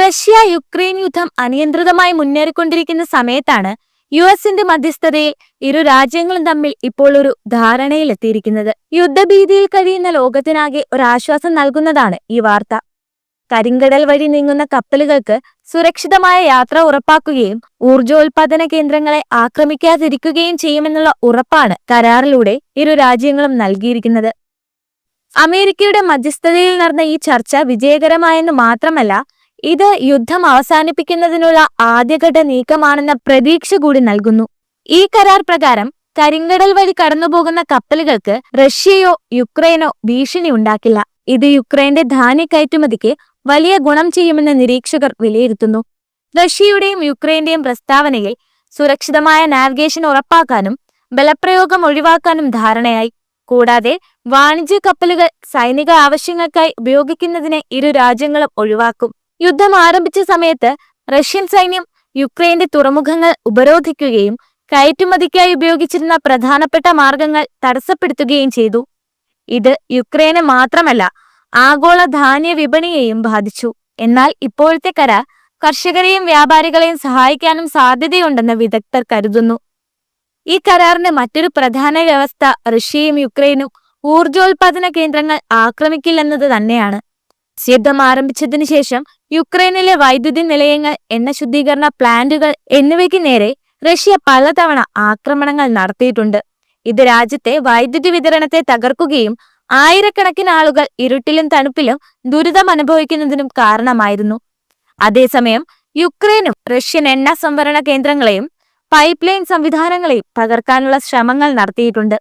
Russia Ukraine യുദ്ധം അനിയന്ത്രിതമായി മുന്നേറിക്കൊണ്ടിരിക്കുന്ന സമയത്താണ് യുഎസിന്റെ മധ്യസ്ഥതയിൽ ഇരു രാജ്യങ്ങളും തമ്മിൽ ഇപ്പോൾ ഒരു ധാരണയിലെത്തിയിരിക്കുന്നത്. യുദ്ധഭീതിയിൽ കഴിയുന്ന ലോകത്തിനാകെ ഒരാശ്വാസം നൽകുന്നതാണ് ഈ വാർത്ത. കരിങ്കടൽ വഴി നീങ്ങുന്ന കപ്പലുകൾക്ക് സുരക്ഷിതമായ യാത്ര ഉറപ്പാക്കുകയും ഊർജോൽപാദന കേന്ദ്രങ്ങളെ ആക്രമിക്കാതിരിക്കുകയും ചെയ്യുമെന്നുള്ള ഉറപ്പാണ് കരാറിലൂടെ ഇരു രാജ്യങ്ങളും നൽകിയിരിക്കുന്നത്. അമേരിക്കയുടെ മധ്യസ്ഥതയിൽ നടന്ന ഈ ചർച്ച വിജയകരമായെന്ന് മാത്രമല്ല, ഇത് യുദ്ധം അവസാനിപ്പിക്കുന്നതിനുള്ള ആദ്യഘട്ട നീക്കമാണെന്ന പ്രതീക്ഷ കൂടി നൽകുന്നു. ഈ കരാർ പ്രകാരം കരിങ്കടൽ വഴി കടന്നുപോകുന്ന കപ്പലുകൾക്ക് റഷ്യയോ യുക്രൈനോ ഭീഷണി ഉണ്ടാക്കില്ല. ഇത് യുക്രൈന്റെ ധാന്യ കയറ്റുമതിക്ക് വലിയ ഗുണം ചെയ്യുമെന്ന് നിരീക്ഷകർ വിലയിരുത്തുന്നു. റഷ്യയുടെയും യുക്രൈന്റെയും പ്രസ്താവനയിൽ സുരക്ഷിതമായ നാവിഗേഷൻ ഉറപ്പാക്കാനും ബലപ്രയോഗം ഒഴിവാക്കാനും ധാരണയായി. കൂടാതെ വാണിജ്യ കപ്പലുകൾ സൈനിക ആവശ്യങ്ങൾക്കായി ഉപയോഗിക്കുന്നതിനെ ഇരു രാജ്യങ്ങളും ഒഴിവാക്കും. യുദ്ധം ആരംഭിച്ച സമയത്ത് റഷ്യൻ സൈന്യം യുക്രൈന്റെ തുറമുഖങ്ങൾ ഉപരോധിക്കുകയും കയറ്റുമതിക്കായി ഉപയോഗിച്ചിരുന്ന പ്രധാനപ്പെട്ട മാർഗങ്ങൾ തടസ്സപ്പെടുത്തുകയും ചെയ്തു. ഇത് യുക്രൈനെ മാത്രമല്ല, ആഗോള ധാന്യ വിപണിയെയും ബാധിച്ചു. എന്നാൽ ഇപ്പോഴത്തെ കരാർ കർഷകരെയും വ്യാപാരികളെയും സഹായിക്കാനും സാധ്യതയുണ്ടെന്ന് വിദഗ്ധർ കരുതുന്നു. ഈ കരാറിന്റെ മറ്റൊരു പ്രധാന വ്യവസ്ഥ റഷ്യയും യുക്രൈനും ഊർജോൽപാദന കേന്ദ്രങ്ങൾ ആക്രമിക്കില്ലെന്നത് തന്നെയാണ്. യുദ്ധം ആരംഭിച്ചതിനു ശേഷം യുക്രൈനിലെ വൈദ്യുതി നിലയങ്ങൾ, എണ്ണ ശുദ്ധീകരണ പ്ലാന്റുകൾ എന്നിവയ്ക്ക് നേരെ റഷ്യ പലതവണ ആക്രമണങ്ങൾ നടത്തിയിട്ടുണ്ട്. ഇത് രാജ്യത്തെ വൈദ്യുതി വിതരണത്തെ തകർക്കുകയും ആയിരക്കണക്കിന് ആളുകൾ ഇരുട്ടിലും തണുപ്പിലും ദുരിതം അനുഭവിക്കുന്നതിനും കാരണമായിരുന്നു. അതേസമയം യുക്രൈനും റഷ്യൻ എണ്ണ സംഭരണ കേന്ദ്രങ്ങളെയും പൈപ്പ് ലൈൻ സംവിധാനങ്ങളെയും തകർക്കാനുള്ള ശ്രമങ്ങൾ നടത്തിയിട്ടുണ്ട്.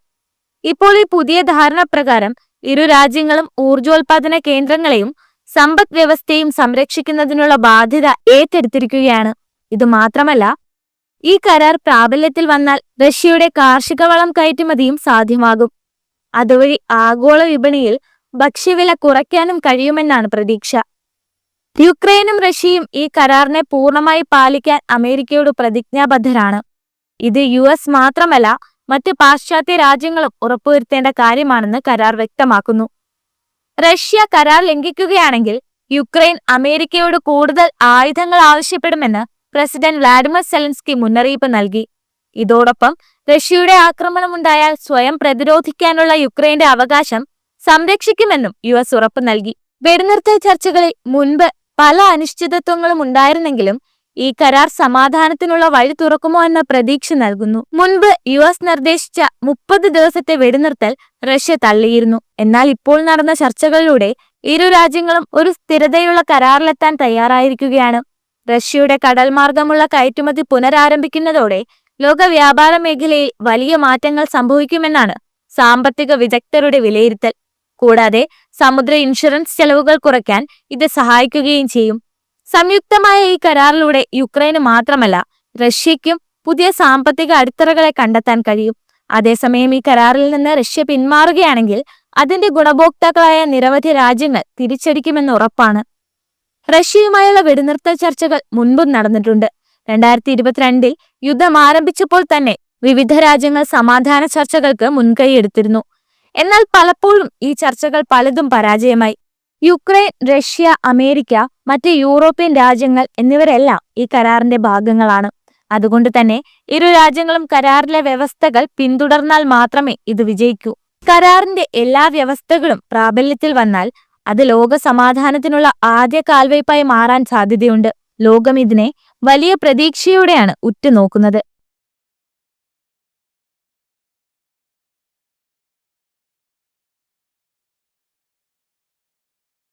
ഇപ്പോൾ ഈ പുതിയ ധാരണ പ്രകാരം ഇരു രാജ്യങ്ങളും ഊർജോൽപാദന കേന്ദ്രങ്ങളെയും സമ്പദ് വ്യവസ്ഥയും സംരക്ഷിക്കുന്നതിനുള്ള ബാധ്യത ഏറ്റെടുത്തിരിക്കുകയാണ്. ഇത് മാത്രമല്ല, ഈ കരാർ പ്രാബല്യത്തിൽ വന്നാൽ റഷ്യയുടെ കാർഷിക വളം കയറ്റുമതിയും സാധ്യമാകും. അതുവഴി ആഗോള വിപണിയിൽ ഭക്ഷ്യവില കുറയ്ക്കാനും കഴിയുമെന്നാണ് പ്രതീക്ഷ. യുക്രൈനും റഷ്യയും ഈ കരാറിനെ പൂർണ്ണമായി പാലിക്കാൻ അമേരിക്കയോട് പ്രതിജ്ഞാബദ്ധരാണ്. ഇത് യുഎസ് മാത്രമല്ല, മറ്റ് പാശ്ചാത്യ രാജ്യങ്ങളും ഉറപ്പുവരുത്തേണ്ട കാര്യമാണെന്ന് കരാർ വ്യക്തമാക്കുന്നു. റഷ്യ കരാർ ലംഘിക്കുകയാണെങ്കിൽ യുക്രൈൻ അമേരിക്കയോട് കൂടുതൽ ആയുധങ്ങൾ ആവശ്യപ്പെടുമെന്ന് പ്രസിഡന്റ് വ്ളാഡിമിർ സെലൻസ്കി മുന്നറിയിപ്പ് നൽകി. ഇതോടൊപ്പം റഷ്യയുടെ ആക്രമണമുണ്ടായാൽ സ്വയം പ്രതിരോധിക്കാനുള്ള യുക്രൈന്റെ അവകാശം സംരക്ഷിക്കുമെന്നും യുഎസ് ഉറപ്പു നൽകി. വെടിനിർത്തൽ ചർച്ചകളിൽ മുൻപ് പല അനിശ്ചിതത്വങ്ങളും ഉണ്ടായിരുന്നെങ്കിലും ഈ കരാർ സമാധാനത്തിനുള്ള വഴി തുറക്കുമോ എന്ന പ്രതീക്ഷ നൽകുന്നു. മുൻപ് യുഎസ് നിർദ്ദേശിച്ച 30 ദിവസത്തെ വെടിനിർത്തൽ റഷ്യ തള്ളിയിരുന്നു. എന്നാൽ ഇപ്പോൾ നടന്ന ചർച്ചകളിലൂടെ ഇരു രാജ്യങ്ങളും ഒരു സ്ഥിരതയുള്ള കരാറിലെത്താൻ തയ്യാറായിരിക്കുകയാണ്. റഷ്യയുടെ കടൽ മാർഗമുള്ള കയറ്റുമതി പുനരാരംഭിക്കുന്നതോടെ ലോക വ്യാപാര മേഖലയിൽ വലിയ മാറ്റങ്ങൾ സംഭവിക്കുമെന്നാണ് സാമ്പത്തിക വിദഗ്ധരുടെ വിലയിരുത്തൽ. കൂടാതെ സമുദ്ര ഇൻഷുറൻസ് ചെലവുകൾ കുറയ്ക്കാൻ ഇത് സഹായിക്കുകയും ചെയ്യും. സംയുക്തമായ ഈ കരാറിലൂടെ യുക്രൈന് മാത്രമല്ല, റഷ്യയ്ക്കും പുതിയ സാമ്പത്തിക അടിത്തറകളെ കണ്ടെത്താൻ കഴിയും. അതേസമയം ഈ കരാറിൽ നിന്ന് റഷ്യ പിന്മാറുകയാണെങ്കിൽ അതിന്റെ ഗുണഭോക്താക്കളായ നിരവധി രാജ്യങ്ങൾ തിരിച്ചടിക്കുമെന്ന് ഉറപ്പാണ്. റഷ്യയുമായുള്ള വെടിനിർത്തൽ ചർച്ചകൾ മുൻപും നടന്നിട്ടുണ്ട്. 2022 യുദ്ധം ആരംഭിച്ചപ്പോൾ തന്നെ വിവിധ രാജ്യങ്ങൾ സമാധാന ചർച്ചകൾക്ക് മുൻകൈയെടുത്തിരുന്നു. എന്നാൽ പലപ്പോഴും ഈ ചർച്ചകൾ പലതും പരാജയമായി. യുക്രൈൻ, റഷ്യ, അമേരിക്ക, മറ്റ് യൂറോപ്യൻ രാജ്യങ്ങൾ എന്നിവരെല്ലാം ഈ കരാറിന്റെ ഭാഗങ്ങളാണ്. അതുകൊണ്ട് തന്നെ ഇരു രാജ്യങ്ങളും കരാറിലെ വ്യവസ്ഥകൾ പിന്തുടർന്നാൽ മാത്രമേ ഇത് വിജയിക്കൂ. കരാറിന്റെ എല്ലാ വ്യവസ്ഥകളും പ്രാബല്യത്തിൽ വന്നാൽ അത് ലോക സമാധാനത്തിനുള്ള ആദ്യ കാൽവയ്പായി മാറാൻ സാധ്യതയുണ്ട്. ലോകം ഇതിനെ വലിയ പ്രതീക്ഷയോടെയാണ് ഉറ്റുനോക്കുന്നത്.